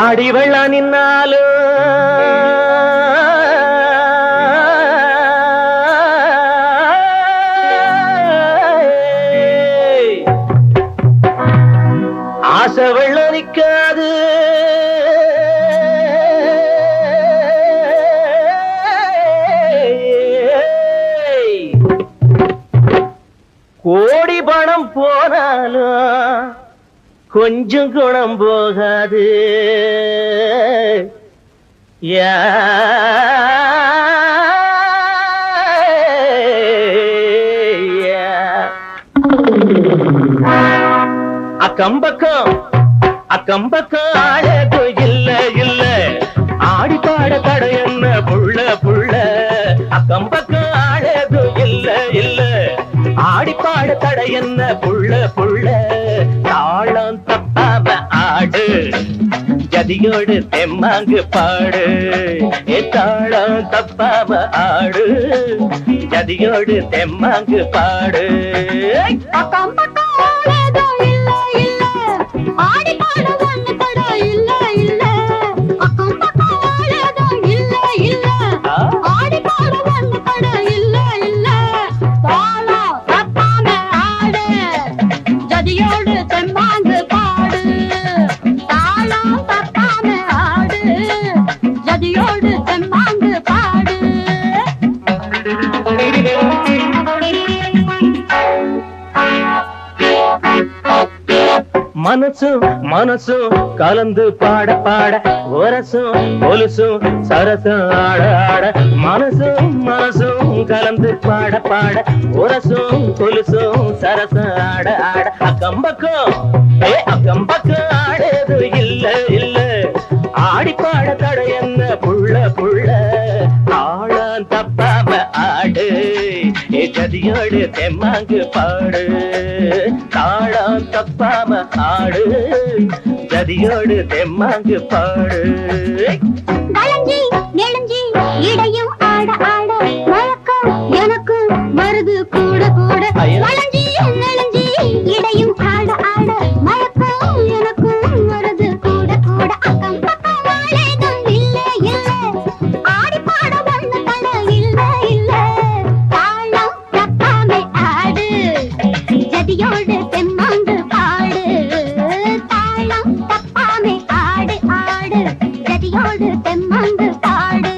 ஆடி வெள்ளம் நின்னாலும் ஆசை வெள்ளம் நிக்காது. கோடி பணம் போனாலும் கொஞ்சம் குணம் போகாது. அக்கம்பக்கம் அக்கம்பக்கம் ஆளது இல்ல இல்ல, ஆடி பாட தடை என்ன புள்ள புள்ள. அக்கம்பக்கம் ஆளது இல்ல இல்ல, ஆடி பாட தடை என்ன புள்ள புள்ள. தாளம் தப்பாம ஆடு, ஜதியோடு தெம்மாங்கு பாடு. தாளம் தப்பாம ஆடு, ஜதியோடு தெம்மாங்கு பாடு. ஆடி பாட ஒண்ணு தடை இல்ல இல்ல, அக்கம் பக்கம் ஆளேதோ இல்ல இல்ல, ஆடி பாட ஒண்ணு தடை இல்ல இல்ல. தாளம் தப்பாம ஆடு, ஜதியோடு தெம்மாங்கு பாடு. தாளம் தப்பாம ஆடு, ஜதியோடு தெம்மாங்கு பாடு. மனசும் மனசும் கலந்து பாட பாட, ஒரசும் ஒலுசும் சரசும் ஆட ஆட. மனசும் மனசும் கலந்து பாட பாட, ஒரசும் கொலுசும் சரசும் ஆட ஆட. அக்கம்பக்கம் அக்கம்பக்கம் ஆடது இல்ல இல்ல, ஆடி பாட தடை என்ன புள்ள புள்ள. தாளம் தப்பாம ஆடு, ஜதியோடு தெம்மாங்கு பாடு. தாளம் தப்பாம ஆடு, ஜதியோடு தெம்மாங்கு பாடு. வளைஞ்சி நெளிஞ்சி இடையும் ஆட ஆட, வழக்கம் எனக்கு வருது கூட கூட. வளைஞ்சி நெளிஞ்சி இடையும் ஆட ஆட, மயக்கம் எனக்கும் வருது கூட கூட. அக்கம் பக்கம் ஆளேதும் இல்ல இல்ல, ஆடி பாட ஒண்ணு தடை இல்ல இல்ல. தாளம் தப்பாம ஆடு, ஜதியோடு தெம்மாங்கு பாடு. தாளம் தப்பாம ஆடு ஆடு, ஜதியோடு தெம்மாங்கு பாடு.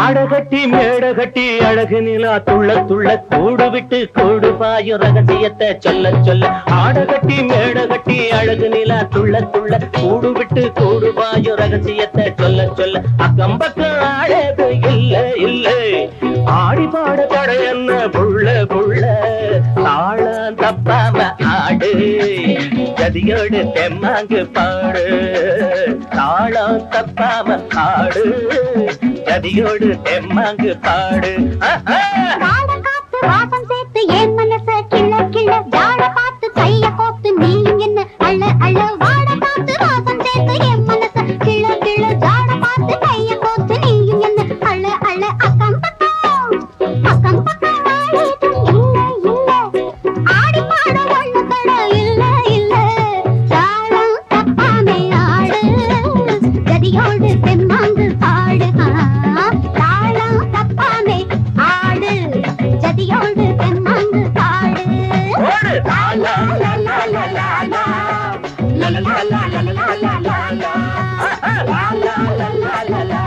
ஆடகட்டி மேடகட்டி அழகு நிலா துள்ள துள்ள, கூடு விட்டு கூடு பாயும் ரகசியத்தை சொல்ல சொல்ல. ஆடகட்டி மேடகட்டி அழகு நிலா துள்ள துள்ள, கூடு விட்டு கூடு பாயும் ரகசியத்தை சொல்ல சொல்ல. அக்கம்பக்கம் ஆடது இல்ல இல்ல, ஆடி பாட தடை என்ன புள்ள புள்ள. தாளம் தப்பாம ஆடு, ஜதியோடு தெம்மாங்கு பாடு. தாளம் தப்பாம ஆடு, ஜதியோடு தெம்மாங்கு பாடு. வாட காத்து வாசம் சேர்த்து என் மனச கிள்ள கிள்ள, ஜாட பார்த்து கைய கோத்து நீயும் என்ன அள்ள அள்ள. வாட காத்து வாசம் சேர்த்து என் மனச கிள்ள கிள்ள, ஜாட பார்த்து கைய கோத்து நீயும் என்ன அள்ள அள்ள. அக்கம் பக்கம் ஆளேதும் இல்ல இல்ல, ஆடி பாட ஒண்ணு தடை இல்ல இல்ல. தாளம் தப்பாம ஆடு, ஜதியோடு தெம்மாங்கு பாடு. தாளம் தப்பாம ஆடு, ஜதியோடு தெம்மாங்கு பாடு. லா லா லா லா லா லா லா, லா லா லா லா லா லா லா லா, லா லா லா லா லா.